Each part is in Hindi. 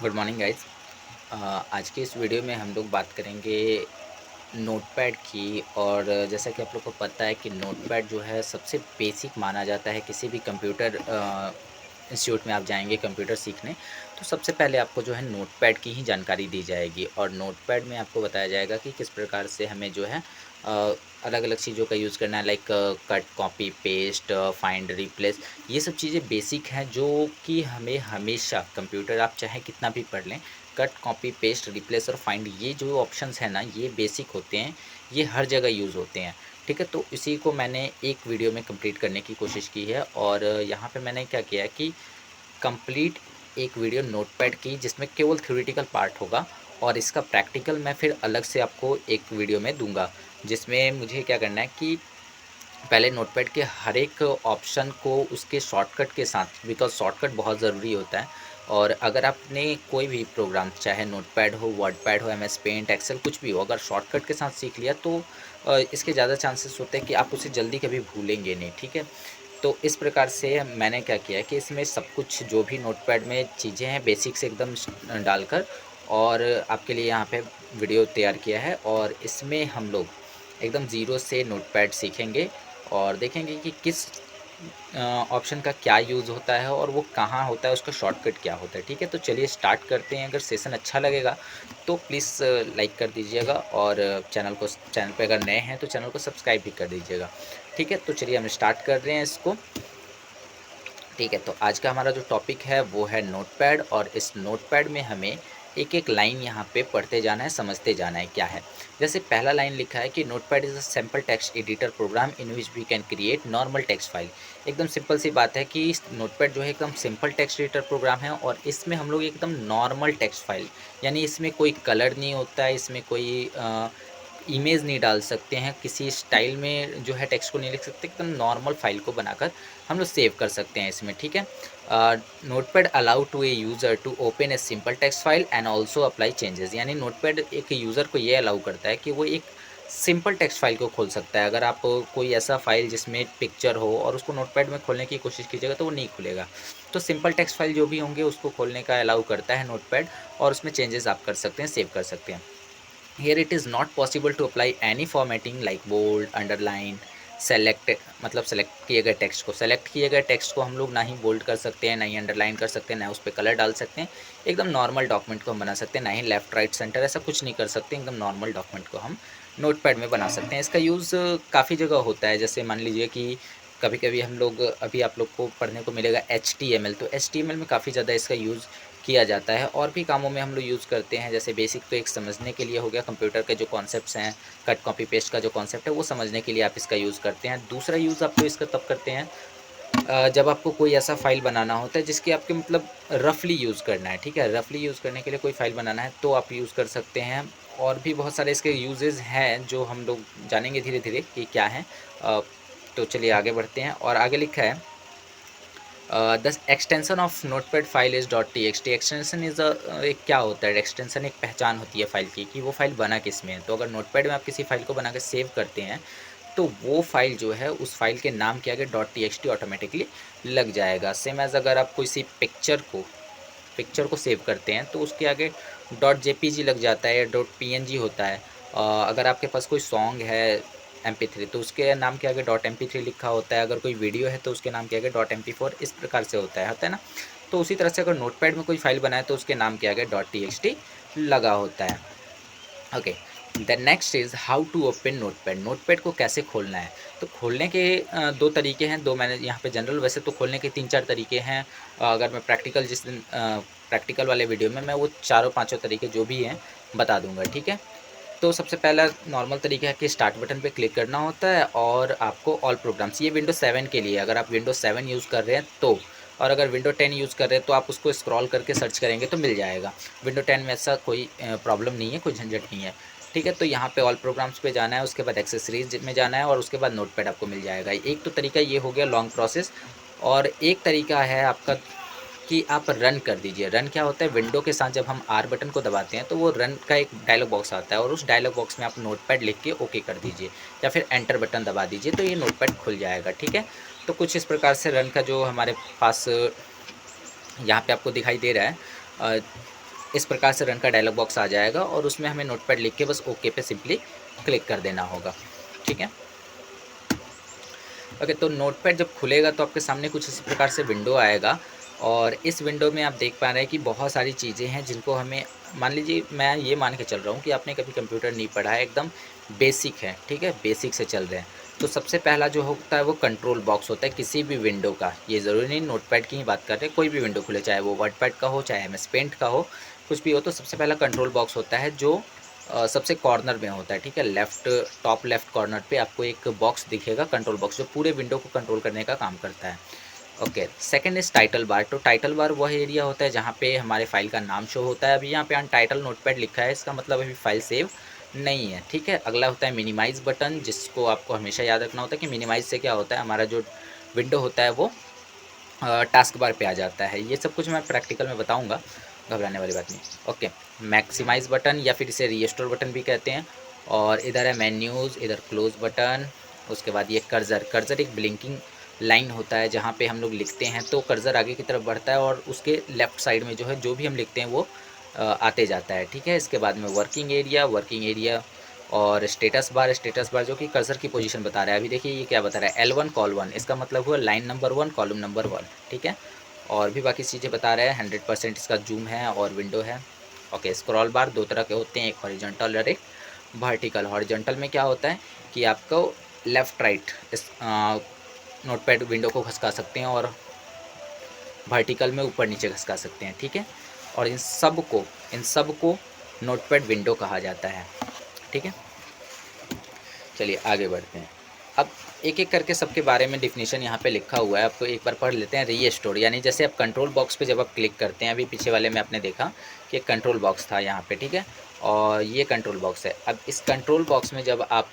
Good morning guys. आज के इस वीडियो में हम लोग बात करेंगे नोटपैड की। और जैसा कि आप लोग को पता है कि नोटपैड जो है सबसे बेसिक माना जाता है। किसी भी कंप्यूटर इंस्टीट्यूट में आप जाएंगे कंप्यूटर सीखने, तो सबसे पहले आपको जो है नोटपैड की ही जानकारी दी जाएगी। और नोटपैड में आपको बताया जाएगा कि किस प्रकार से हमें जो है अलग अलग चीज़ों का यूज़ करना है, like cut, copy, paste, find, replace. ये सब चीज़ें बेसिक हैं जो कि हमें हमेशा, कंप्यूटर आप चाहे कितना भी पढ़ लें, कट, कॉपी, पेस्ट, रिप्लेस और फाइंड, ये जो ऑप्शंस हैं ना, ये बेसिक होते हैं। ये हर जगह यूज़ होते हैं। ठीक है, तो इसी को मैंने एक वीडियो में कंप्लीट करने की कोशिश की है। और यहाँ पे मैंने क्या किया कि कंप्लीट एक वीडियो नोटपैड की, जिसमें केवल थ्योरेटिकल पार्ट होगा और इसका प्रैक्टिकल मैं फिर अलग से आपको एक वीडियो में दूंगा। जिसमें मुझे क्या करना है कि पहले नोटपैड के हर एक ऑप्शन को उसके शॉर्टकट के साथ, बिकॉज़ शॉर्टकट बहुत ज़रूरी होता है। और अगर आपने कोई भी प्रोग्राम, चाहे नोटपैड हो, वर्डपैड हो, एमएस पेंट, एक्सेल, कुछ भी हो, अगर शॉर्टकट के साथ सीख लिया तो इसके ज़्यादा चांसेस होते हैं कि आप उसे जल्दी कभी भूलेंगे नहीं। ठीक है, तो इस प्रकार से मैंने क्या किया है कि इसमें सब कुछ जो भी नोटपैड में चीज़ें हैं बेसिक से एकदम डालकर और आपके लिए यहाँ पे वीडियो तैयार किया है। और इसमें हम लोग एकदम ज़ीरो से नोटपैड सीखेंगे और देखेंगे कि किस ऑप्शन का क्या यूज़ होता है और वो कहाँ होता है, उसका शॉर्टकट क्या होता है। ठीक है, तो चलिए स्टार्ट करते हैं। अगर सेशन अच्छा लगेगा तो प्लीज़ लाइक कर दीजिएगा और चैनल पे अगर नए हैं तो चैनल को सब्सक्राइब भी कर दीजिएगा। ठीक है, तो चलिए हम स्टार्ट कर रहे हैं इसको। ठीक है, तो आज का हमारा जो टॉपिक है वो है नोटपैड। और इस नोटपैड में हमें एक एक लाइन यहाँ पे पढ़ते जाना है, समझते जाना है क्या है। जैसे पहला लाइन लिखा है कि notepad is a simple text editor program in which we can create normal text file. एकदम सिंपल सी बात है कि नोटपैड जो है एकदम सिंपल टेक्स्ट एडिटर प्रोग्राम है और इसमें हम लोग एकदम नॉर्मल टेक्स्ट फाइल, यानी इसमें कोई कलर नहीं होता है, इसमें कोई इमेज नहीं डाल सकते हैं, किसी स्टाइल में जो है टेक्स्ट को नहीं लिख सकते, एकदम नॉर्मल फाइल को बनाकर हम लोग सेव कर सकते हैं इसमें। ठीक है, notepad allow to a user to open a simple text file and also apply changes. यानी नोटपैड एक यूज़र को ये अलाउ करता है कि वो एक सिंपल टेक्स्ट फाइल को खोल सकता है। अगर आप कोई ऐसा फाइल जिसमें पिक्चर हो और उसको नोटपैड में खोलने की कोशिश कीजिएगा तो वो नहीं खुलेगा। तो सिंपल टेक्स्ट फाइल जो भी होंगे उसको खोलने का अलाउ करता है नोटपैड, और उसमें चेंजेस आप कर सकते हैं, सेव कर सकते हैं। Here it is not possible to apply any formatting like bold, underline, select, मतलब सेलेक्ट किए गए टेक्स्ट को, सेलेक्ट किए गए टेक्स्ट को हम लोग ना ही बोल्ड कर सकते हैं, ना ही अंडरलाइन कर सकते हैं, ना उस पर कलर डाल सकते हैं। एकदम नॉर्मल डॉक्यूमेंट को हम बना सकते हैं, ना ही लेफ्ट राइट सेंटर ऐसा कुछ नहीं कर सकते। एकदम नॉर्मल डॉक्यूमेंट को हम नोटपैड में बना सकते हैं। इसका यूज़ काफ़ी जगह होता है। जैसे मान लीजिए कि कभी कभी हम लोग, अभी आप लोग को पढ़ने को मिलेगा HTML, तो HTML में काफ़ी ज़्यादा इसका यूज़ किया जाता है। और भी कामों में हम लोग यूज़ करते हैं। जैसे बेसिक तो एक समझने के लिए हो गया, कंप्यूटर के जो कॉन्सेप्ट्स हैं, कट, कॉपी, पेस्ट का जो कॉन्सेप्ट है वो समझने के लिए आप इसका यूज़ करते हैं। दूसरा यूज़ आप तो इसका तब करते हैं जब आपको कोई ऐसा फ़ाइल बनाना होता है जिसकी आपके मतलब रफ़ली यूज़ करना है। ठीक है, रफ़ली यूज़ करने के लिए कोई फ़ाइल बनाना है तो आप यूज़ कर सकते हैं। और भी बहुत सारे इसके यूजेज़ हैं जो हम लोग जानेंगे धीरे धीरे कि क्या है। तो चलिए आगे बढ़ते हैं। और आगे लिखा है the extension of notepad file is .txt। Extension is एक क्या होता है, एक्सटेंशन एक पहचान होती है फाइल की कि वो फाइल बना किस में है। तो अगर नोटपैड में आप किसी फाइल को बना के सेव करते हैं तो वो फाइल जो है उस फाइल के नाम के आगे .txt ऑटोमेटिकली लग जाएगा। सेम एज़ अगर आप किसी पिक्चर को सेव करते हैं तो उसके आगे .jpg लग जाता है या .png होता है। अगर आपके पास कोई सॉन्ग है MP3 तो उसके नाम के आगे .mp3 लिखा होता है। अगर कोई वीडियो है तो उसके नाम के आगे .mp4, इस प्रकार से होता है ना। तो उसी तरह से अगर नोटपैड में कोई फाइल बनाए तो उसके नाम के आगे .txt लगा होता है। Okay, the next is how to open notepad. Notepad को कैसे खोलना है। तो खोलने के दो तरीके हैं, दो मैंने यहाँ पे जनरल, वैसे तो खोलने के 3-4 तरीके हैं। अगर मैं प्रैक्टिकल जिस दिन प्रैक्टिकल वाले वीडियो में मैं वो चारों पाँचों तरीके जो भी हैं बता दूंगा। ठीक है, तो सबसे पहला नॉर्मल तरीका है कि स्टार्ट बटन पे क्लिक करना होता है और आपको ऑल प्रोग्राम्स, ये विंडो 7 के लिए, अगर आप विंडो 7 यूज़ कर रहे हैं तो, और अगर विंडो 10 यूज़ कर रहे हैं तो आप उसको स्क्रॉल करके सर्च करेंगे तो मिल जाएगा। विंडो 10 में ऐसा कोई प्रॉब्लम नहीं है, कोई झंझट नहीं है। ठीक है, तो यहाँ पे ऑल प्रोग्राम्स पे जाना है, उसके बाद एक्सेसरीज में जाना है और उसके बाद नोटपैड आपको मिल जाएगा। एक तो तरीका ये हो गया लॉन्ग प्रोसेस। और एक तरीका है आपका कि आप रन कर दीजिए। रन क्या होता है, विंडो के साथ जब हम आर बटन को दबाते हैं तो वो रन का एक डायलॉग बॉक्स आता है और उस डायलॉग बॉक्स में आप नोटपैड लिख के ओके कर दीजिए या फिर एंटर बटन दबा दीजिए तो ये नोटपैड खुल जाएगा। ठीक है, तो कुछ इस प्रकार से रन का जो हमारे पास यहाँ पे आपको दिखाई दे रहा है, इस प्रकार से रन का डायलॉग बॉक्स आ जाएगा और उसमें हमें नोटपैड लिख के बस ओके पे सिंपली क्लिक कर देना होगा। ठीक है, ओके। तो नोटपैड जब खुलेगा तो आपके सामने कुछ इस प्रकार से विंडो आएगा और इस विंडो में आप देख पा रहे हैं कि बहुत सारी चीज़ें हैं जिनको हमें, मान लीजिए मैं ये मान के चल रहा हूँ कि आपने कभी कंप्यूटर नहीं पढ़ा है, एकदम बेसिक है, ठीक है, बेसिक से चल रहे हैं। तो सबसे पहला जो होता है वो कंट्रोल बॉक्स होता है किसी भी विंडो का। ये ज़रूरी नहीं नोटपैड की ही बात कर रहे हैं, कोई भी विंडो खुले, चाहे वो वर्डपैड का हो, चाहे MS पेंट का हो, कुछ भी हो। तो सबसे पहला कंट्रोल बॉक्स होता है जो सबसे कॉर्नर में होता है, ठीक है, लेफ़्ट, टॉप लेफ़्ट कॉर्नर पे आपको एक बॉक्स दिखेगा, कंट्रोल बॉक्स, जो पूरे विंडो को कंट्रोल करने का काम करता है। Okay, second is title bar. तो टाइटल बार वह एरिया होता है जहाँ पे हमारे फाइल का नाम शो होता है। अभी यहाँ पे अनटाइटल नोटपैड लिखा है, इसका मतलब अभी फाइल सेव नहीं है, ठीक है। अगला होता है मिनिमाइज़ बटन, जिसको आपको हमेशा याद रखना होता है कि मिनिमाइज़ से क्या होता है, हमारा जो विंडो होता है वो टास्क बार पे आ जाता है। ये सब कुछ मैं प्रैक्टिकल में बताऊँगा, घबराने वाली बात नहीं। ओके, मैक्सिमाइज़ बटन या फिर इसे रीस्टोर बटन भी कहते हैं। और इधर है मेन्यूज़, इधर क्लोज़ बटन। उसके बाद ये कर्सर, कर्सर एक ब्लिंकिंग लाइन होता है जहाँ पे हम लोग लिखते हैं तो कर्सर आगे की तरफ बढ़ता है और उसके लेफ़्ट साइड में जो है जो भी हम लिखते हैं वो आते जाता है, ठीक है। इसके बाद में वर्किंग एरिया, वर्किंग एरिया और स्टेटस बार, स्टेटस बार जो कि कर्सर की पोजीशन बता रहा है। अभी देखिए ये क्या बता रहा है, L1 कॉल 1, इसका मतलब हुआ लाइन नंबर 1 कॉलम नंबर 1, ठीक है। और भी बाकी चीज़ें बता रहा है, 100% इसका जूम है और विंडो है। ओके, स्क्रॉल बार दो तरह के होते हैं, एक हॉरिजॉन्टल और एक वर्टिकल। हॉरिजॉन्टल में क्या होता है कि आपको लेफ़्ट राइट इस नोटपैड विंडो को खसका सकते हैं और वर्टिकल में ऊपर नीचे खसका सकते हैं, ठीक है। और इन सब को नोटपैड विंडो कहा जाता है, ठीक है। चलिए आगे बढ़ते हैं। अब एक एक करके सबके बारे में डिफिनीशन यहाँ पे लिखा हुआ है, आपको एक बार पढ़ लेते हैं। रीस्टोर यानी जैसे आप कंट्रोल बॉक्स पे जब आप क्लिक करते हैं, अभी पीछे वाले में आपने देखा कि एक कंट्रोल बॉक्स था यहाँ पे, ठीक है, और ये कंट्रोल बॉक्स है। अब इस कंट्रोल बॉक्स में जब आप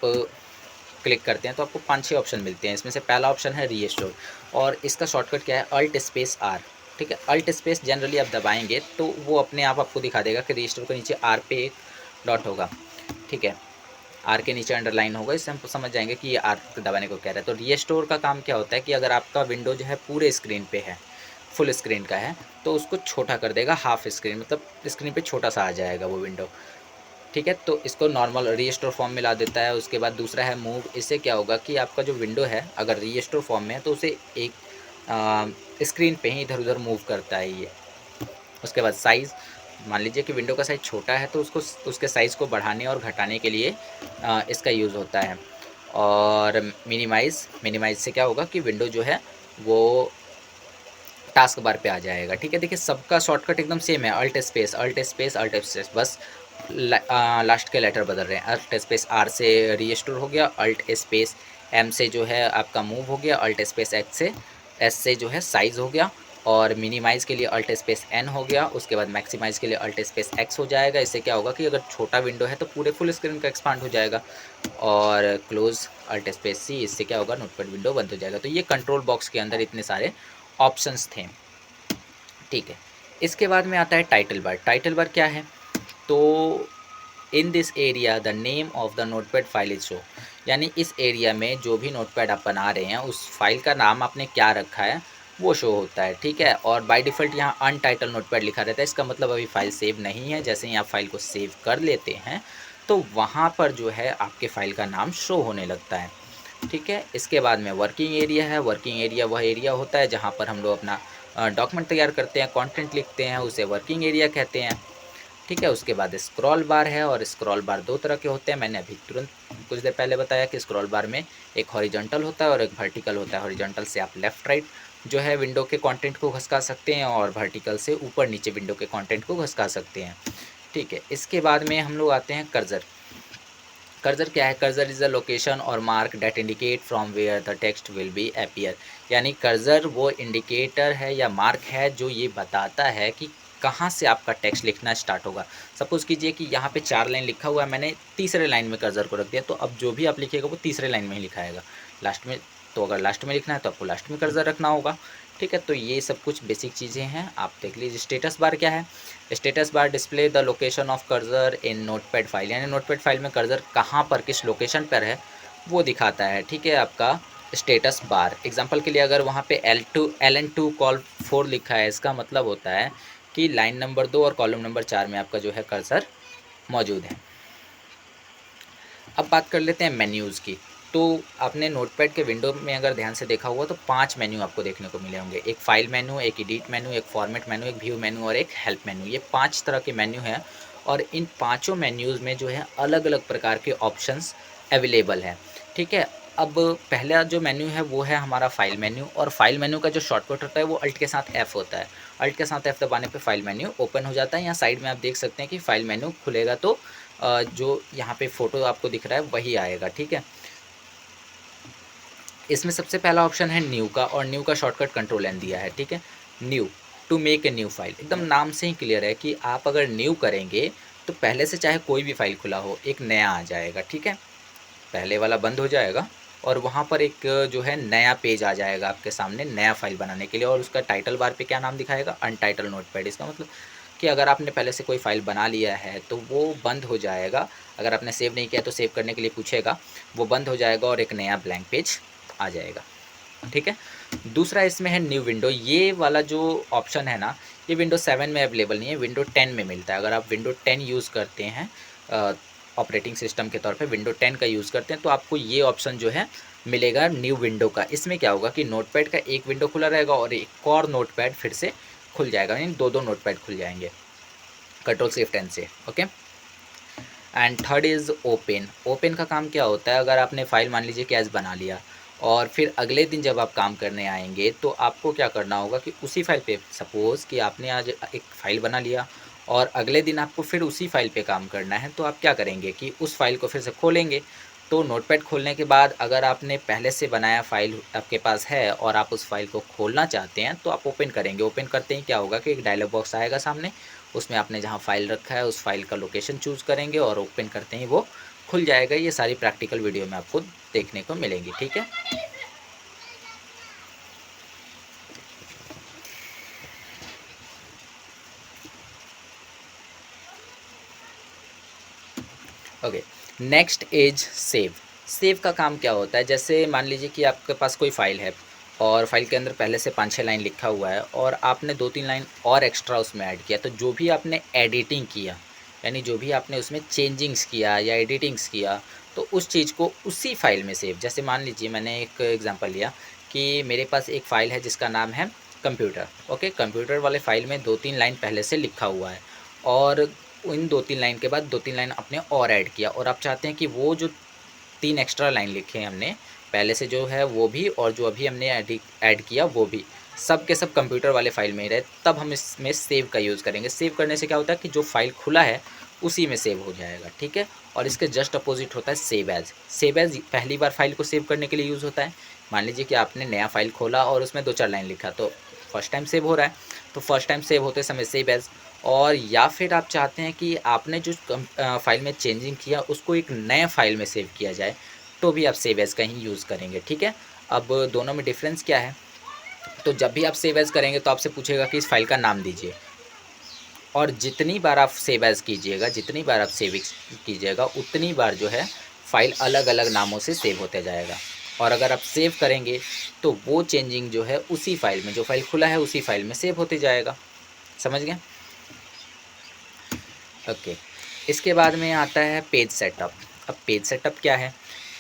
क्लिक करते हैं तो आपको 5-6 ऑप्शन मिलते हैं। इसमें से पहला ऑप्शन है रीस्टोर और इसका शॉर्टकट क्या है, अल्ट स्पेस R, ठीक है। अल्ट स्पेस जनरली आप दबाएंगे तो वो अपने आप आपको दिखा देगा कि रीस्टोर के नीचे R पे एक डॉट होगा, ठीक है, आर के नीचे अंडरलाइन होगा, इससे हम समझ जाएंगे कि ये आर दबाने को कह रहा है। तो रीस्टोर का काम क्या होता है कि अगर आपका विंडो जो है पूरे स्क्रीन पे है, फुल स्क्रीन का है, तो उसको छोटा कर देगा, हाफ स्क्रीन, मतलब स्क्रीन पे छोटा सा आ जाएगा वो विंडो, ठीक है। तो इसको नॉर्मल रीस्टोर फॉर्म में ला देता है। उसके बाद दूसरा है मूव। इससे क्या होगा कि आपका जो विंडो है अगर रीस्टोर फॉर्म में है तो उसे एक स्क्रीन पे ही इधर उधर मूव करता है ये। उसके बाद साइज़, मान लीजिए कि विंडो का साइज़ छोटा है तो उसको उसके साइज़ को बढ़ाने और घटाने के लिए इसका यूज़ होता है। और मिनिमाइज़ से क्या होगा कि विंडो जो है वो टास्क बार पे आ जाएगा, ठीक है। देखिए सबका शॉर्टकट एकदम सेम है, alt space alt space alt space, बस लास्ट के लेटर बदल रहे हैं। अल्ट स्पेस R से रीस्टोर हो गया, अल्ट स्पेस M से जो है आपका मूव हो गया, अल्ट स्पेस S से जो है साइज़ हो गया, और मिनिमाइज़ के लिए अल्ट स्पेस N हो गया। उसके बाद मैक्सिमाइज़ के लिए अल्ट स्पेस X हो जाएगा। इससे क्या होगा कि अगर छोटा विंडो है तो पूरे फुल स्क्रीन का एक्सपांड हो जाएगा। और क्लोज़ अल्ट स्पेस C, इससे क्या होगा, नोटपैड विंडो बंद हो जाएगा। तो ये कंट्रोल बॉक्स के अंदर इतने सारे ऑप्शंस थे, ठीक है। इसके बाद में आता है टाइटल बार। टाइटल बार क्या है, तो in this area the name of the notepad file is show, यानी इस एरिया में जो भी नोटपैड आप बना रहे हैं उस फाइल का नाम आपने क्या रखा है वो शो होता है, ठीक है। और बाय डिफ़ॉल्ट यहाँ अनटाइटल नोटपैड लिखा रहता है, इसका मतलब अभी फाइल सेव नहीं है। जैसे ही आप फाइल को सेव कर लेते हैं तो वहाँ पर जो है आपके फाइल का नाम शो होने लगता है, ठीक है। इसके बाद में वर्किंग एरिया है। वर्किंग एरिया वह एरिया होता है जहाँ पर हम लोग अपना डॉक्यूमेंट तैयार करते हैं, कंटेंट लिखते हैं, उसे वर्किंग एरिया कहते हैं, ठीक है। उसके बाद स्क्रॉल बार है और स्क्रॉल बार दो तरह के होते हैं। मैंने अभी तुरंत कुछ देर पहले बताया कि स्क्रॉल बार में एक हॉरिजॉन्टल होता है और एक वर्टिकल होता है। हॉरिजॉन्टल से आप लेफ़्ट राइट जो है विंडो के कंटेंट को खसका सकते हैं और वर्टिकल से ऊपर नीचे विंडो के कंटेंट को खसका सकते हैं, ठीक है। इसके बाद में हम लोग आते हैं कर्सर। कर्सर क्या है, कर्सर इज़ अ लोकेशन और mark that indicate from where the text will be appear, यानी कर्सर वो इंडिकेटर है या मार्क है जो ये बताता है कि कहाँ से आपका टेक्स्ट लिखना स्टार्ट होगा। सपोज़ कीजिए कि यहाँ पे 4 लाइन लिखा हुआ है, मैंने तीसरे लाइन में कर्सर को रख दिया, तो अब जो भी आप लिखिएगा वो तीसरे लाइन में ही लिखाएगा लास्ट में। तो अगर लास्ट में लिखना है तो आपको लास्ट में कर्सर रखना होगा, ठीक है। तो ये सब कुछ बेसिक चीज़ें हैं, आप देख लीजिए। स्टेटस बार क्या है, status bar display the location of cursor in notepad file, यानी नोटपैड फाइल में कर्सर कहाँ पर किस लोकेशन पर है वो दिखाता है, ठीक है, आपका स्टेटस बार। एग्जांपल के लिए अगर वहाँ पे L2 LN2 कॉल 4 लिखा है, इसका मतलब होता है कि लाइन नंबर 2 और कॉलम नंबर 4 में आपका जो है कर्सर मौजूद है। अब बात कर लेते हैं मेन्यूज़ की। तो आपने नोटपैड के विंडो में अगर ध्यान से देखा होगा तो 5 मेन्यू आपको देखने को मिले होंगे। एक फाइल मेन्यू, एक एडिट मेन्यू, एक फॉर्मेट मेन्यू, एक व्यू मेन्यू और एक हेल्प मेन्यू। ये 5 तरह के मेन्यू हैं और इन पाँचों मेन्यूज़ में जो है अलग-अलग प्रकार के ऑप्शंस अवेलेबल हैं। ठीक है? अब पहला जो मेन्यू है वो है हमारा फाइल मेन्यू और फाइल मेन्यू का जो शॉर्टकट होता है वो अल्ट के साथ एफ होता है। अल्ट के साथ एफ दबाने पे फाइल मेन्यू ओपन हो जाता है। यहाँ साइड में आप देख सकते हैं कि फाइल मेन्यू खुलेगा तो जो यहाँ पे फ़ोटो आपको दिख रहा है वही आएगा। ठीक है? इसमें सबसे पहला ऑप्शन है न्यू का और न्यू का शॉर्टकट कंट्रोल एन दिया है। ठीक है? New, to make a new file, एकदम नाम से ही क्लियर है कि आप अगर न्यू करेंगे तो पहले से चाहे कोई भी फाइल खुला हो एक नया आ जाएगा। ठीक है? पहले वाला बंद हो जाएगा और वहाँ पर एक जो है नया पेज आ जाएगा आपके सामने नया फाइल बनाने के लिए और उसका टाइटल बार पे क्या नाम दिखाएगा, अनटाइटल नोटपैड। इसका मतलब कि अगर आपने पहले से कोई फाइल बना लिया है तो वो बंद हो जाएगा। अगर आपने सेव नहीं किया तो सेव करने के लिए पूछेगा, वो बंद हो जाएगा और एक नया ब्लैंक पेज आ जाएगा। ठीक है? दूसरा इसमें है न्यू विंडो। ये वाला जो ऑप्शन है ना, ये विंडो 7 में अवेलेबल नहीं है, विंडो 10 में मिलता है। अगर आप विंडो 10 यूज़ करते हैं ऑपरेटिंग सिस्टम के तौर पे विंडो 10 का यूज़ करते हैं तो आपको ये ऑप्शन जो है मिलेगा न्यू विंडो का। इसमें क्या होगा कि नोटपैड का एक विंडो खुला रहेगा और एक और नोटपैड फिर से खुल जाएगा, यानी दो नोटपैड खुल जाएंगे कंट्रोल शिफ्ट एन से। Okay? And third is open. Open का काम क्या होता है, अगर आपने फ़ाइल मान लीजिए कि आज बना लिया और फिर अगले दिन जब आप काम करने आएंगे तो आपको क्या करना होगा कि उसी फाइल पे, सपोज़ कि आपने आज एक फ़ाइल बना लिया और अगले दिन आपको फिर उसी फाइल पे काम करना है तो आप क्या करेंगे कि उस फाइल को फिर से खोलेंगे। तो नोटपैड खोलने के बाद अगर आपने पहले से बनाया फ़ाइल आपके पास है और आप उस फाइल को खोलना चाहते हैं तो आप ओपन करेंगे। ओपन करते ही क्या होगा कि एक डायलॉग बॉक्स आएगा सामने, उसमें आपने जहाँ फ़ाइल रखा है उस फाइल का लोकेशन चूज़ करेंगे और ओपन करते ही वो खुल जाएगा। ये सारी प्रैक्टिकल वीडियो में आपको देखने को मिलेंगी। ठीक है? Okay, next is save. Save का काम क्या होता है, जैसे मान लीजिए कि आपके पास कोई फ़ाइल है और फाइल के अंदर पहले से 5-6 लाइन लिखा हुआ है और आपने 2-3 लाइन और एक्स्ट्रा उसमें ऐड किया, तो जो भी आपने एडिटिंग किया, यानी जो भी आपने उसमें चेंजिंग्स किया या एडिटिंग्स किया, तो उस चीज़ को उसी फाइल में सेव। जैसे मान लीजिए मैंने एक एग्जांपल लिया कि मेरे पास एक फ़ाइल है जिसका नाम है कंप्यूटर। ओके? कंप्यूटर वाले फ़ाइल में 2-3 लाइन पहले से लिखा हुआ है और इन 2-3 लाइन के बाद 2-3 लाइन आपने और ऐड किया और आप चाहते हैं कि वो जो 3 एक्स्ट्रा लाइन लिखे हैं हमने पहले से जो है वो भी और जो अभी हमने ऐड किया वो भी, सब के सब कंप्यूटर वाले फ़ाइल में ही रहे, तब हम इसमें सेव का यूज़ करेंगे। सेव करने से क्या होता है कि जो फ़ाइल खुला है उसी में सेव हो जाएगा। ठीक है? और इसके जस्ट अपोजिट होता है सेव एज़। सेव एज़ पहली बार फाइल को सेव करने के लिए यूज़ होता है। मान लीजिए कि आपने नया फ़ाइल खोला और उसमें 2-4 लाइन लिखा तो फर्स्ट टाइम सेव हो रहा है, तो फर्स्ट टाइम सेव होते समय सेव एज़। और या फिर आप चाहते हैं कि आपने जो फ़ाइल में चेंजिंग किया उसको एक नए फ़ाइल में सेव किया जाए, तो भी आप सेव एज़ का ही यूज़ करेंगे। ठीक है? अब दोनों में डिफ़रेंस क्या है, तो जब भी आप सेव एज़ करेंगे तो आपसे पूछेगा कि इस फ़ाइल का नाम दीजिए और जितनी बार आप सेव एज़ कीजिएगा, जितनी बार आप सेव कीजिएगा उतनी बार जो है फ़ाइल अलग-अलग नामों से सेव होते जाएगा। और अगर आप सेव करेंगे तो वो चेंजिंग जो है उसी फ़ाइल में, जो फ़ाइल खुला है उसी फ़ाइल में सेव होते जाएगा। समझ गए? ओके, इसके बाद में आता है पेज सेटअप। अब पेज सेटअप क्या है,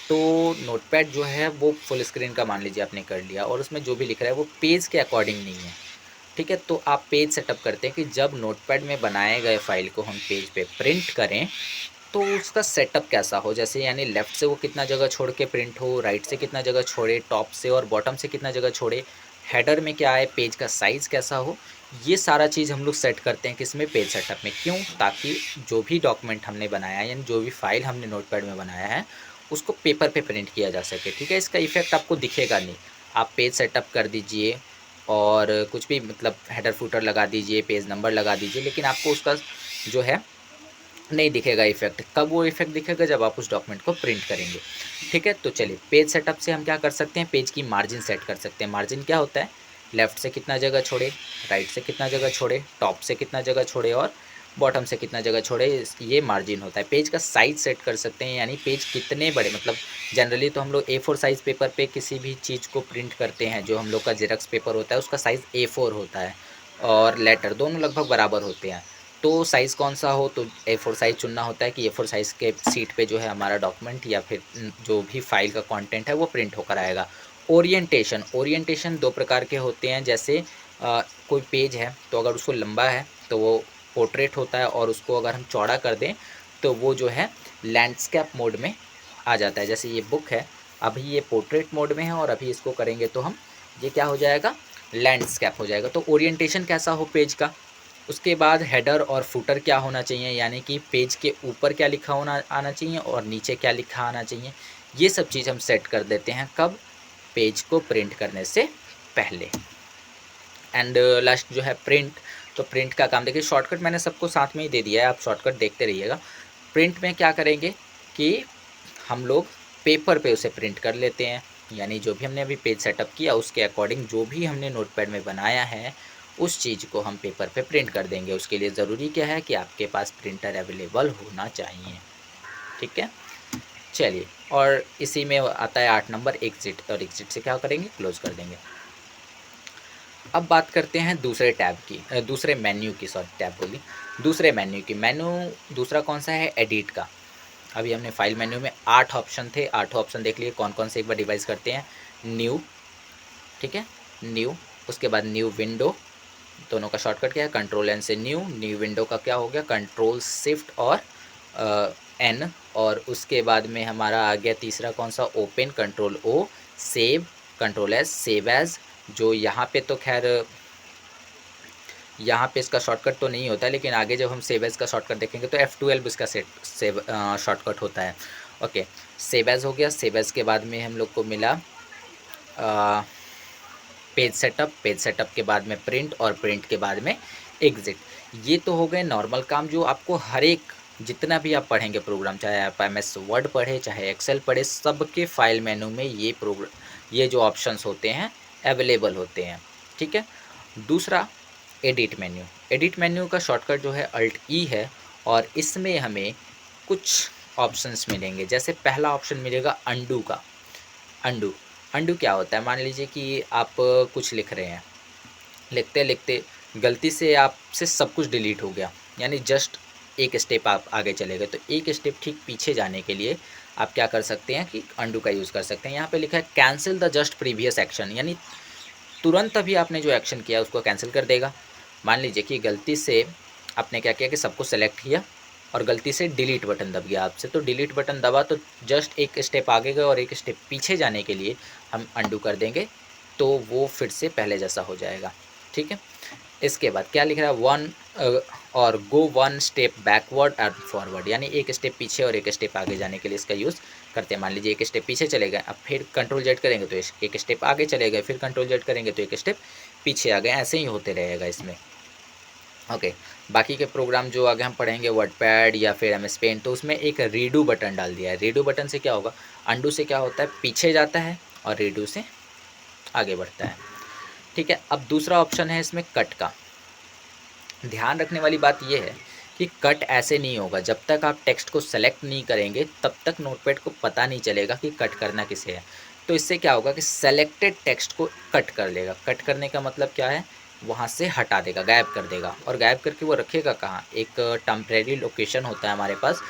तो नोटपैड जो है वो फुल स्क्रीन का मान लीजिए आपने कर लिया और उसमें जो भी लिख रहा है वो पेज के अकॉर्डिंग नहीं है। ठीक है? तो आप पेज सेटअप करते हैं कि जब नोटपैड में बनाए गए फ़ाइल को हम पेज पे प्रिंट करें तो उसका सेटअप कैसा हो, जैसे यानी लेफ़्ट से वो कितना जगह छोड़ के प्रिंट हो, राइट से कितना जगह छोड़े, टॉप से और बॉटम से कितना जगह छोड़े, हेडर में क्या है, पेज का साइज़ कैसा हो, ये सारा चीज़ हम लोग सेट करते हैं किसमें, पेज सेटअप में। क्यों? ताकि जो भी डॉक्यूमेंट हमने बनाया है यानी जो भी फ़ाइल हमने नोटपैड में बनाया है उसको पेपर पे प्रिंट किया जा सके। ठीक है? इसका इफ़ेक्ट आपको दिखेगा नहीं। आप पेज सेटअप कर दीजिए और कुछ भी मतलब हेडर फुटर लगा दीजिए, पेज नंबर लगा दीजिए, लेकिन आपको उसका जो है नहीं दिखेगा इफ़ेक्ट। कब वो इफ़ेक्ट दिखेगा, जब आप उस डॉक्यूमेंट को प्रिंट करेंगे। ठीक है? तो चलिए पेज सेटअप से हम क्या कर सकते हैं, पेज की मार्जिन सेट कर सकते हैं। मार्जिन क्या होता है, लेफ़्ट से कितना जगह छोड़े, राइट से कितना जगह छोड़े, टॉप से कितना जगह छोड़े और बॉटम से कितना जगह छोड़े, ये मार्जिन होता है। पेज का साइज़ सेट कर सकते हैं, यानी पेज कितने बड़े, मतलब जनरली तो हम लोग A4 साइज़ पेपर पे किसी भी चीज़ को प्रिंट करते हैं, जो हम लोग का ज़ेरॉक्स पेपर होता है उसका साइज़ A4 होता है और लेटर दोनों लगभग बराबर होते हैं। तो साइज़ कौन सा हो, तो A4 साइज़ चुनना होता है कि A4 साइज़ के सीट पे जो है हमारा डॉक्यूमेंट या फिर जो भी फाइल का कंटेंट है वो प्रिंट होकर आएगा। ओरिएंटेशन दो प्रकार के होते हैं, जैसे कोई पेज है तो अगर उसको लंबा है तो वो पोर्ट्रेट होता है, और उसको अगर हम चौड़ा कर दें तो वो जो है लैंडस्केप मोड में आ जाता है। जैसे ये बुक है, अभी ये पोर्ट्रेट मोड में है और अभी इसको करेंगे तो हम ये क्या हो जाएगा, लैंडस्केप हो जाएगा। तो ओरिएंटेशन कैसा हो पेज का। उसके बाद हेडर और फुटर क्या होना चाहिए, यानी कि पेज के ऊपर क्या लिखा होना आना चाहिए और नीचे क्या लिखा आना चाहिए। ये सब चीज़ हम सेट कर देते हैं कब, पेज को प्रिंट करने से पहले। एंड लास्ट जो है प्रिंट, तो प्रिंट का काम देखिए, शॉर्टकट मैंने सबको साथ में ही दे दिया है, आप शॉर्टकट देखते रहिएगा। प्रिंट में क्या करेंगे कि हम लोग पेपर पे उसे प्रिंट कर लेते हैं, यानी जो भी हमने अभी पेज सेटअप किया उसके अकॉर्डिंग जो भी हमने नोटपैड में बनाया है उस चीज़ को हम पेपर पे प्रिंट कर देंगे। उसके लिए ज़रूरी क्या है कि आपके पास प्रिंटर अवेलेबल होना चाहिए, ठीक है। चलिए, और इसी में आता है 8 नंबर एग्जिट, और एग्जिट से क्या करेंगे, क्लोज कर देंगे। अब बात करते हैं दूसरे टैब की, दूसरे मेन्यू की, सॉरी टैब बोली, दूसरे मेन्यू की। मेन्यू दूसरा कौन सा है, एडिट का। अभी हमने फाइल मेन्यू में 8 ऑप्शन थे, 8 ऑप्शन देख लिए कौन कौन से, एक बार डिवाइस करते हैं। न्यू, ठीक है, न्यू, उसके बाद न्यू विंडो, दोनों का शॉर्टकट क्या है, कंट्रोल एन से न्यू, न्यू विंडो का क्या हो गया, कंट्रोल शिफ्ट और एन, और उसके बाद में हमारा आ गया तीसरा कौन सा, open, control O, save, control S, save as. जो यहाँ पे तो खैर यहाँ पे इसका शॉर्टकट तो नहीं होता है, लेकिन आगे जब हम सेव एज का शॉर्टकट देखेंगे तो F12 इसका सेव शॉर्टकट होता है। ओके, सेव एज हो गया। सेव एज के बाद में हम लोग को मिला पेज सेटअप, पेज सेटअप के बाद में प्रिंट, और प्रिंट के बाद में एग्जिट। ये तो हो गए नॉर्मल काम जो आपको हर एक, जितना भी आप पढ़ेंगे प्रोग्राम, चाहे आप MS वर्ड पढ़े चाहे एक्सेल पढ़े, सबके फाइल मेनू में ये जो ऑप्शंस होते हैं अवेलेबल होते हैं, ठीक है। दूसरा एडिट मेन्यू, एडिट मेन्यू का शॉर्टकट जो है Alt E है, और इसमें हमें कुछ ऑप्शंस मिलेंगे। जैसे पहला ऑप्शन मिलेगा अंडू का। अंडू, अंडू क्या होता है, मान लीजिए कि आप कुछ लिख रहे हैं, लिखते लिखते गलती से आपसे सब कुछ डिलीट हो गया, यानी जस्ट एक स्टेप आप आगे चले गए, तो एक स्टेप ठीक पीछे जाने के लिए आप क्या कर सकते हैं कि अंडू का यूज़ कर सकते हैं। यहाँ पे लिखा है cancel the just previous action, यानी तुरंत अभी आपने जो एक्शन किया उसको कैंसिल कर देगा। मान लीजिए कि गलती से आपने क्या किया कि सबको सेलेक्ट किया और गलती से डिलीट बटन दब गया आपसे, तो डिलीट बटन दबा तो जस्ट एक स्टेप आगे गए और एक स्टेप पीछे जाने के लिए हम अंडू कर देंगे, तो वो फिर से पहले जैसा हो जाएगा, ठीक है। इसके बाद क्या लिख रहा है, और गो 1 स्टेप बैकवर्ड एंड फॉरवर्ड, यानी एक स्टेप पीछे और एक स्टेप आगे जाने के लिए इसका यूज़ करते हैं। मान लीजिए एक स्टेप पीछे चले गए, अब फिर कंट्रोल जेड करेंगे तो एक स्टेप आगे चले गए, फिर कंट्रोल जेड करेंगे तो एक स्टेप पीछे आ गए, ऐसे ही होते रहेगा इसमें। ओके, बाकी के प्रोग्राम जो आगे हम पढ़ेंगे वर्डपैड या फिर MS पेंट, तो उसमें एक रीडू बटन डाल दिया है। रीडू बटन से क्या होगा, अंडू से क्या होता है, पीछे जाता है, और रीडू से आगे बढ़ता है, ठीक है। अब दूसरा ऑप्शन है इसमें कट का। ध्यान रखने वाली बात यह है कि कट ऐसे नहीं होगा, जब तक आप टेक्स्ट को सेलेक्ट नहीं करेंगे तब तक नोटपैड को पता नहीं चलेगा कि कट करना किसे है। तो इससे क्या होगा कि सेलेक्टेड टेक्स्ट को कट कर लेगा। कट करने का मतलब क्या है, वहाँ से हटा देगा, गायब कर देगा, और गायब करके वो रखेगा कहाँ, एक टेम्परेरी लोकेशन होता है हमारे पास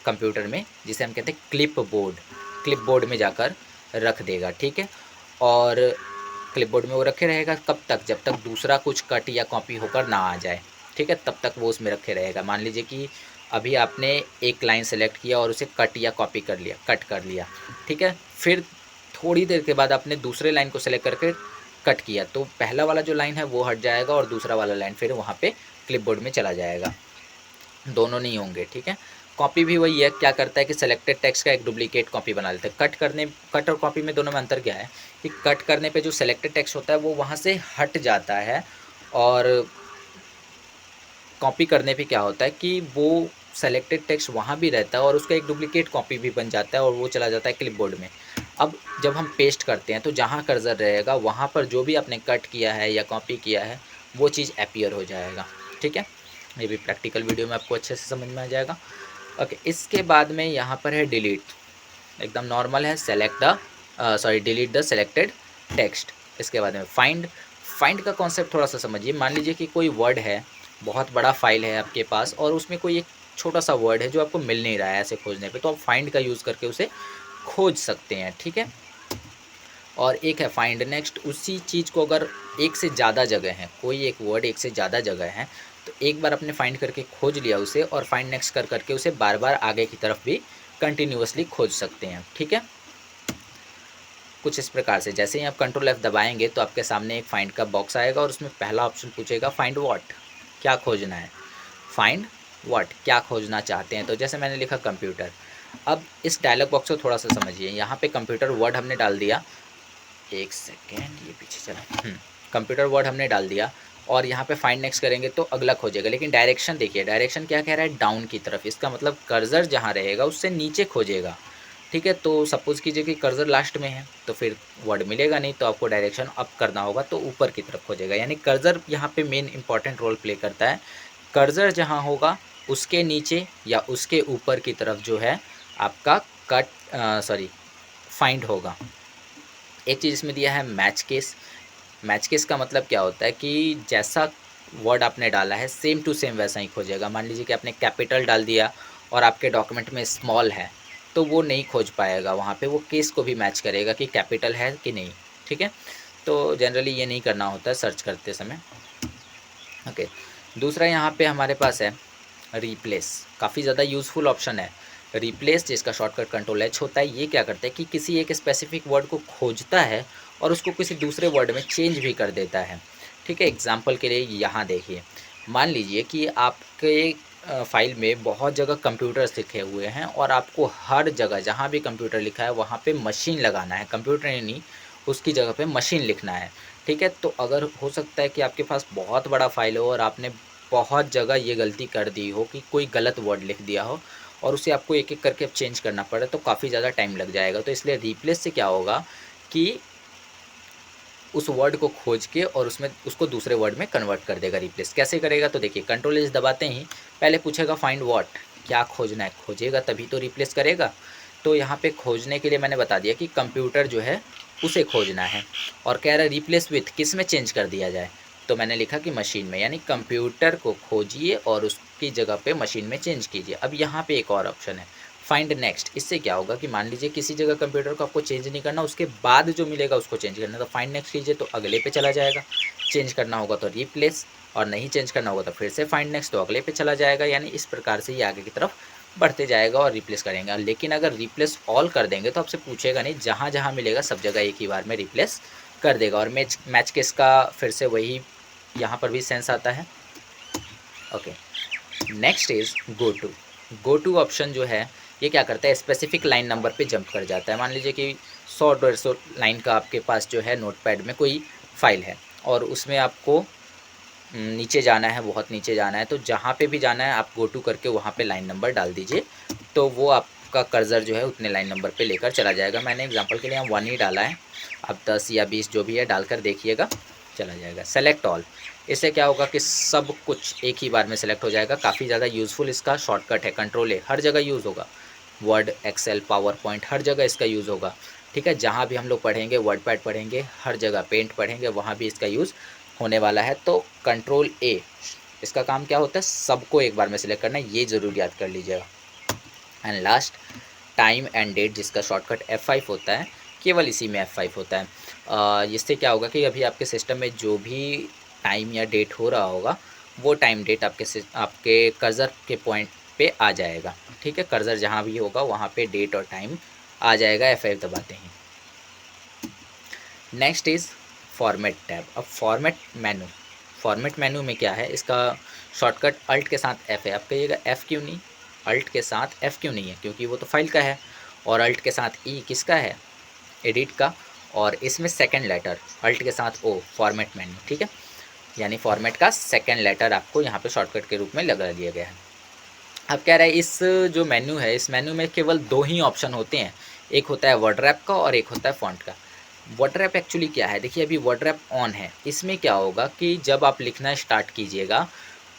कंप्यूटर में, जिसे हम कहते हैं क्लिप बोर्ड। क्लिप बोर्ड में जाकर रख देगा, ठीक है। और क्लिपबोर्ड में वो रखे रहेगा कब तक, जब तक दूसरा कुछ कट या कॉपी होकर ना आ जाए, ठीक है, तब तक वो उसमें रखे रहेगा। मान लीजिए कि अभी आपने एक लाइन सेलेक्ट किया और उसे कट या कॉपी कर लिया, कट कर लिया, ठीक है। फिर थोड़ी देर के बाद आपने दूसरे लाइन को सेलेक्ट करके कट किया, तो पहला वाला जो लाइन है वो हट जाएगा और दूसरा वाला लाइन फिर वहाँ पे क्लिपबोर्ड में चला जाएगा, दोनों नहीं होंगे, ठीक है। कॉपी भी वही है, क्या करता है कि सेलेक्टेड टेक्स्ट का एक डुप्लीकेट कॉपी बना लेते हैं। कट और कॉपी में दोनों में अंतर क्या है कि कट करने पे जो सेलेक्टेड टेक्स्ट होता है वो वहाँ से हट जाता है, और कॉपी करने पे क्या होता है कि वो सेलेक्टेड टेक्स्ट वहाँ भी रहता है और उसका एक डुप्लीकेट कॉपी भी बन जाता है और वो चला जाता है क्लिपबोर्ड में। अब जब हम पेस्ट करते हैं तो जहाँ कर्सर रहेगा वहाँ पर जो भी आपने कट किया है या कॉपी किया है वो चीज़ अपीयर हो जाएगा, ठीक है। ये भी प्रैक्टिकल वीडियो में आपको अच्छे से समझ में आ जाएगा। ओके, इसके बाद में यहाँ पर है डिलीट, एकदम नॉर्मल है, डिलीट द सेलेक्टेड टेक्स्ट। इसके बाद में फाइंड का कॉन्सेप्ट थोड़ा सा समझिए। मान लीजिए कि कोई वर्ड है, बहुत बड़ा फाइल है आपके पास और उसमें कोई एक छोटा सा वर्ड है जो आपको मिल नहीं रहा है ऐसे खोजने पे, तो आप फाइंड का यूज़ करके उसे खोज सकते हैं, ठीक है। और एक है फाइंड नेक्स्ट। उसी चीज़ को अगर एक से ज़्यादा जगह है, कोई एक वर्ड एक से ज़्यादा जगह है, तो एक बार आपने फाइंड करके खोज लिया उसे, और फाइंड नेक्स्ट कर करके उसे बार बार आगे की तरफ भी कंटिन्यूअसली खोज सकते हैं, ठीक है। कुछ इस प्रकार से, जैसे ही आप कंट्रोल F दबाएंगे तो आपके सामने एक फाइंड का बॉक्स आएगा और उसमें पहला ऑप्शन पूछेगा फाइंड व्हाट, क्या खोजना है। फाइंड व्हाट, क्या खोजना चाहते हैं, तो जैसे मैंने लिखा कंप्यूटर। अब इस डायलॉग बॉक्स को थोड़ा सा समझिए। यहाँ पे कंप्यूटर वर्ड हमने डाल दिया, एक सेकेंड ये पीछे चला, कंप्यूटर वर्ड हमने डाल दिया और यहाँ पे फाइंड नेक्स्ट करेंगे तो अगला खोजेगा, लेकिन डायरेक्शन देखिए, डायरेक्शन क्या कह रहा है, डाउन की तरफ। इसका मतलब कर्सर जहाँ रहेगा उससे नीचे खोजेगा, ठीक है। तो सपोज़ कीजिए कि कर्सर लास्ट में है तो फिर वर्ड मिलेगा नहीं, तो आपको डायरेक्शन अप करना होगा तो ऊपर की तरफ खोजेगा। यानी कर्सर यहाँ पे मेन इंपॉर्टेंट रोल प्ले करता है। कर्सर जहाँ होगा उसके नीचे या उसके ऊपर की तरफ जो है आपका फाइंड होगा। एक चीज़ इसमें दिया है मैच केस। मैच केस का मतलब क्या होता है कि जैसा वर्ड आपने डाला है सेम टू सेम वैसा ही खोजेगा। मान लीजिए कि आपने कैपिटल डाल दिया और आपके डॉक्यूमेंट में स्मॉल है, तो वो नहीं खोज पाएगा, वहाँ पे वो केस को भी मैच करेगा कि कैपिटल है कि नहीं, ठीक है। तो जनरली ये नहीं करना होता है सर्च करते समय, ओके। दूसरा यहाँ पे हमारे पास है रिप्लेस, काफ़ी ज़्यादा यूज़फुल ऑप्शन है। रिप्लेस जिसका शॉर्टकट कंट्रोल एच होता है, ये क्या करता है कि किसी एक स्पेसिफिक वर्ड को खोजता है और उसको किसी दूसरे वर्ड में चेंज भी कर देता है, ठीक है। एग्जाम्पल के लिए यहाँ देखिए, मान लीजिए कि आपके फाइल में बहुत जगह कंप्यूटर्स लिखे हुए हैं और आपको हर जगह जहाँ भी कंप्यूटर लिखा है वहाँ पे मशीन लगाना है, कंप्यूटर नहीं, उसकी जगह पे मशीन लिखना है, ठीक है। तो अगर हो सकता है कि आपके पास बहुत बड़ा फाइल हो और आपने बहुत जगह ये गलती कर दी हो कि कोई गलत वर्ड लिख दिया हो और उसे आपको एक एक करके अब चेंज करना पड़े, तो काफ़ी ज़्यादा टाइम लग जाएगा। तो इसलिए रिप्लेस से क्या होगा कि उस वर्ड को खोज के और उसमें उसको दूसरे वर्ड में कन्वर्ट कर देगा। रिप्लेस कैसे करेगा, तो देखिए कंट्रोल एज दबाते ही पहले पूछेगा फाइंड व्हाट, क्या खोजना है, खोजेगा तभी तो रिप्लेस करेगा। तो यहाँ पे खोजने के लिए मैंने बता दिया कि कंप्यूटर जो है उसे खोजना है, और कह रहा है रिप्लेस विथ, किस में चेंज कर दिया जाए, तो मैंने लिखा कि मशीन में, यानी कंप्यूटर को खोजिए और उसकी जगह पे मशीन में चेंज कीजिए। अब यहाँ पे एक और ऑप्शन है फाइंड नेक्स्ट। इससे क्या होगा कि मान लीजिए किसी जगह कंप्यूटर को आपको चेंज नहीं करना, उसके बाद जो मिलेगा उसको चेंज करना, तो फाइंड नेक्स्ट कीजिए तो अगले पे चला जाएगा। चेंज करना होगा तो रिप्लेस, और नहीं चेंज करना होगा तो फिर से फाइंड नेक्स्ट, तो अगले पे चला जाएगा। यानी इस प्रकार से ये आगे की तरफ बढ़ते जाएगा और रिप्लेस करेंगे। लेकिन अगर रिप्लेस ऑल कर देंगे तो आपसे पूछेगा नहीं, जहाँ जहाँ मिलेगा सब जगह एक ही बार में रिप्लेस कर देगा। और मैच केस का फिर से वही यहाँ पर भी सेंस आता है, okay. Next is go to. Go to option जो है ये क्या करता है, स्पेसिफिक लाइन नंबर पे जंप कर जाता है। मान लीजिए कि 100-150 लाइन का आपके पास जो है नोटपैड में कोई फाइल है और उसमें आपको नीचे जाना है, बहुत नीचे जाना है, तो जहाँ पे भी जाना है आप गो टू करके वहाँ पे लाइन नंबर डाल दीजिए, तो वो आपका कर्सर जो है उतने लाइन नंबर पे लेकर चला जाएगा। मैंने एग्जांपल के लिए यहाँ 1 ही डाला है, अब 10 या 20 जो भी है डालकर देखिएगा, चला जाएगा। सेलेक्ट ऑल, इससे क्या होगा कि सब कुछ एक ही बार में सेलेक्ट हो जाएगा। काफ़ी ज़्यादा यूज़फुल इसका शॉर्टकट है, कंट्रोल है, हर जगह यूज़ होगा। वर्ड, एक्सेल, पावर पॉइंट, हर जगह इसका यूज़ होगा, ठीक है। जहाँ भी हम लोग पढ़ेंगे, वर्डपैड पढ़ेंगे, हर जगह पेंट पढ़ेंगे, वहाँ भी इसका यूज़ होने वाला है। तो कंट्रोल ए, इसका काम क्या होता है, सबको एक बार में सिलेक्ट करना है, ये ज़रूर याद कर लीजिएगा। And last time and date, जिसका शॉर्टकट F5 होता है, केवल इसी में F5 होता है। इससे क्या होगा कि अभी आपके सिस्टम में जो भी टाइम या डेट हो रहा होगा वो टाइम डेट आपके कर्सर के पॉइंट पे आ जाएगा, ठीक है। कर्सर जहाँ भी होगा वहाँ पे डेट और टाइम आ जाएगा F5 दबाते ही। Next is format tab. अब फॉर्मेट मेनू में क्या है, इसका शॉर्टकट अल्ट के साथ F है। आप कहिएगा F क्यों नहीं, अल्ट के साथ F क्यों नहीं है, क्योंकि वो तो फाइल का है। और अल्ट के साथ E किसका है, एडिट का। और इसमें सेकंड लेटर अल्ट के साथ O, फॉर्मेट मेनू, ठीक है। यानी फॉर्मेट का सेकंड लेटर आपको यहाँ पे शॉर्टकट के रूप में लगा दिया गया है। अब कह रहा है इस जो मेन्यू है, इस मेन्यू में केवल 2 ही ऑप्शन होते हैं, एक होता है वर्ड रैप का और एक होता है फॉन्ट का। वर्ड रैप एक्चुअली क्या है, देखिए अभी वर्ड रैप ऑन है। इसमें क्या होगा कि जब आप लिखना स्टार्ट कीजिएगा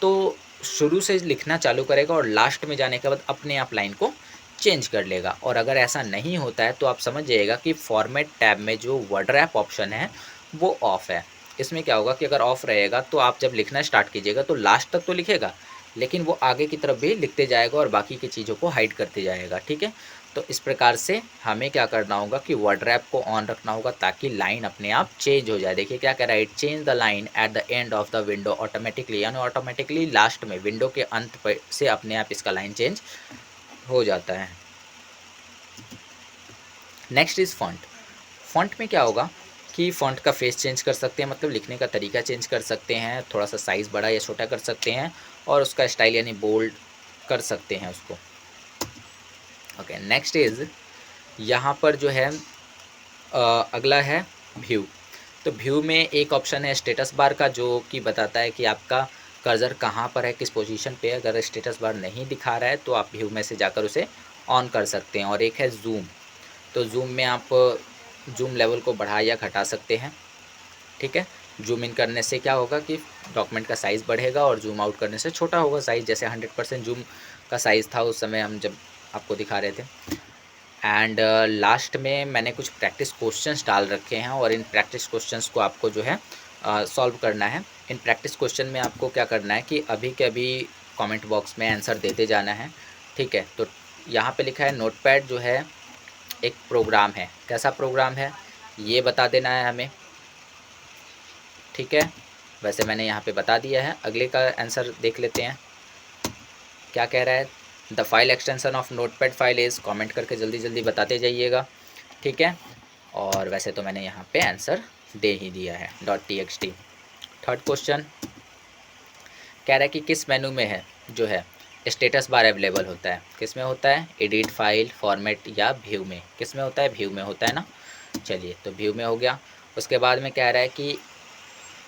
तो शुरू से लिखना चालू करेगा और लास्ट में जाने के बाद अपने आप लाइन को चेंज कर लेगा। और अगर ऐसा नहीं होता है तो आप समझ जाइएगा कि फॉर्मेट टैब में जो वर्ड रैप ऑप्शन है वो ऑफ है। इसमें क्या होगा कि अगर ऑफ रहेगा तो आप जब लिखना स्टार्ट कीजिएगा तो लास्ट तक तो लिखेगा, लेकिन वो आगे की तरफ भी लिखते जाएगा और बाकी की चीज़ों को हाइड करते जाएगा। ठीक है, तो इस प्रकार से हमें क्या करना होगा कि वर्ड रैप को ऑन रखना होगा ताकि लाइन अपने आप चेंज हो जाए। देखिए क्या कह रहा है, it change the line at the end of the window automatically, यानी ऑटोमेटिकली लास्ट में विंडो के अंत पर से अपने आप इसका लाइन चेंज हो जाता है। Next is font. फॉन्ट में क्या होगा कि फ़ॉन्ट का फेस चेंज कर सकते हैं, मतलब लिखने का तरीका चेंज कर सकते हैं, थोड़ा सा साइज़ बड़ा या छोटा कर सकते हैं और उसका स्टाइल यानी बोल्ड कर सकते हैं उसको। ओके, नेक्स्ट इज़ यहाँ पर जो है अगला है व्यू। तो व्यू में एक ऑप्शन है स्टेटस बार का, जो कि बताता है कि आपका कर्सर कहाँ पर है, किस पोजीशन पे है। अगर स्टेटस बार नहीं दिखा रहा है तो आप व्यू में से जाकर उसे ऑन कर सकते हैं। और एक है जूम। तो जूम में आप जूम लेवल को बढ़ा या घटा सकते हैं। ठीक है, जूम इन करने से क्या होगा कि डॉक्यूमेंट का साइज़ बढ़ेगा और जूम आउट करने से छोटा होगा साइज़, जैसे 100% जूम का साइज़ था उस समय हम जब आपको दिखा रहे थे। एंड लास्ट में मैंने कुछ प्रैक्टिस क्वेश्चंस डाल रखे हैं और इन प्रैक्टिस क्वेश्चंस को आपको जो है सॉल्व करना है। इन प्रैक्टिस क्वेश्चन में आपको क्या करना है कि अभी के अभी कमेंट बॉक्स में आंसर देते जाना है। ठीक है, तो यहाँ पे लिखा है नोटपैड जो है एक प्रोग्राम है, कैसा प्रोग्राम है ये बता देना है हमें। ठीक है, वैसे मैंने यहाँ पे बता दिया है। अगले का आंसर देख लेते हैं क्या कह रहा है। The file extension of notepad file is, comment करके जल्दी जल्दी बताते जाइएगा। ठीक है, और वैसे तो मैंने यहाँ पे आंसर दे ही दिया है .txt। थर्ड क्वेश्चन कह रहा है कि किस मेनू में है जो है स्टेटस बार अवेलेबल होता है। किस में होता है, एडिट, फाइल, फॉर्मेट या व्यू में। किस में होता है, व्यू में होता है ना। चलिए, तो व्यू में हो गया। उसके बाद में कह रहा है कि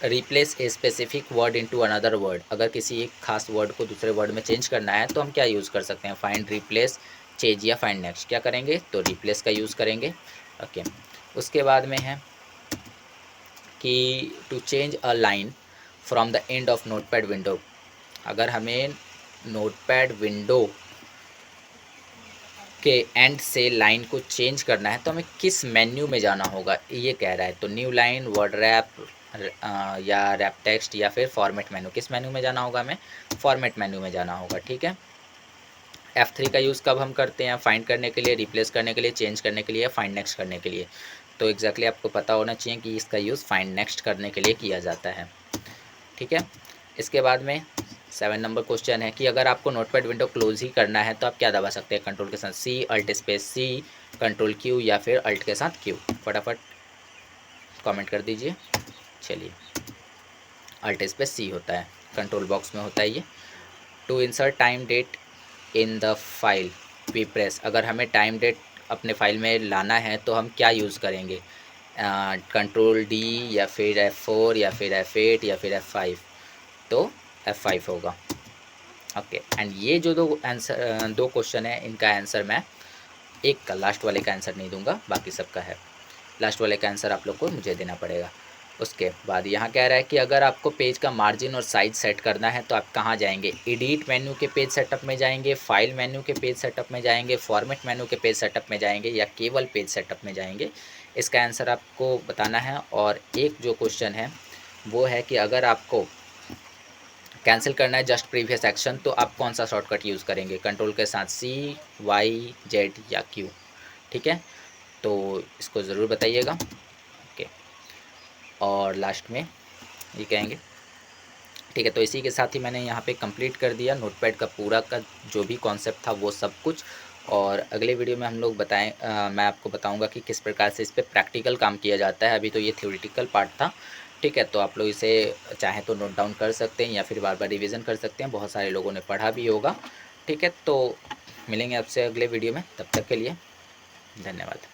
replace a specific word into another word. अगर किसी एक खास वर्ड को दूसरे वर्ड में चेंज करना है तो हम क्या यूज़ कर सकते हैं, फाइंड, रिप्लेस, चेंज या फाइंड नेक्स्ट। क्या करेंगे, तो रिप्लेस का यूज़ करेंगे। ओके, उसके बाद में है कि to change a line from the end of Notepad window. अगर हमें नोटपैड विंडो के एंड से लाइन को चेंज करना है तो हमें किस मेन्यू में जाना होगा, ये कह रहा है। तो न्यू लाइन, वर्ड रैप या रैप टेक्स्ट या फिर फॉर्मेट मेन्यू। किस मेन्यू में जाना होगा, हमें फॉर्मेट मेन्यू में जाना होगा। ठीक है, F3 का यूज़ कब हम करते हैं, फाइंड करने के लिए, रिप्लेस करने के लिए, चेंज करने के लिए, फाइंड नेक्स्ट करने के लिए। तो एग्जैक्टली आपको पता होना चाहिए कि इसका यूज़ फाइंड नेक्स्ट करने के लिए किया जाता है। ठीक है, इसके बाद में 7 नंबर क्वेश्चन है कि अगर आपको नोटपैड विंडो क्लोज ही करना है तो आप क्या दबा सकते हैं, कंट्रोल के साथ सी, अल्ट स्पेस सी, कंट्रोल क्यू या फिर अल्ट के साथ क्यू। फटाफट कमेंट कर दीजिए। चलिए, अल्ट स्पेस सी होता है, कंट्रोल बॉक्स में होता है ये। To insert time date in the file we press. अगर हमें टाइम डेट अपने फाइल में लाना है तो हम क्या यूज़ करेंगे, कंट्रोल डी या फिर F4 या फिर F8 या फिर F5। तो F5 होगा। ओके, एंड ये जो दो आंसर, दो क्वेश्चन है, इनका आंसर मैं एक का, लास्ट वाले का आंसर नहीं दूंगा, बाकी सबका है। लास्ट वाले का आंसर आप लोग को मुझे देना पड़ेगा। उसके बाद यहाँ कह रहा है कि अगर आपको पेज का मार्जिन और साइज सेट करना है तो आप कहाँ जाएंगे, एडिट मेन्यू के पेज सेटअप में जाएंगे, फाइल मेन्यू के पेज सेटअप में जाएंगे, फॉर्मेट मेन्यू के पेज सेटअप में जाएंगे या केवल पेज सेटअप में जाएंगे। इसका आंसर आपको बताना है। और एक जो क्वेश्चन है वो है कि अगर आपको कैंसिल करना है जस्ट प्रीवियस एक्शन तो आप कौन सा शॉर्टकट यूज़ करेंगे, कंट्रोल के साथ C, Y, Z या Q। ठीक है, तो इसको ज़रूर बताइएगा। ओके, और लास्ट में ये कहेंगे। ठीक है, तो इसी के साथ ही मैंने यहाँ पे कंप्लीट कर दिया नोटपैड का पूरा का जो भी कॉन्सेप्ट था वो सब कुछ। और अगले वीडियो में हम लोग मैं आपको बताऊंगा कि किस प्रकार से इस पर प्रैक्टिकल काम किया जाता है। अभी तो ये थ्योरेटिकल पार्ट था। ठीक है, तो आप लोग इसे चाहें तो नोट डाउन कर सकते हैं या फिर बार बार रिवीजन कर सकते हैं, बहुत सारे लोगों ने पढ़ा भी होगा। ठीक है, तो मिलेंगे आपसे अगले वीडियो में, तब तक के लिए धन्यवाद।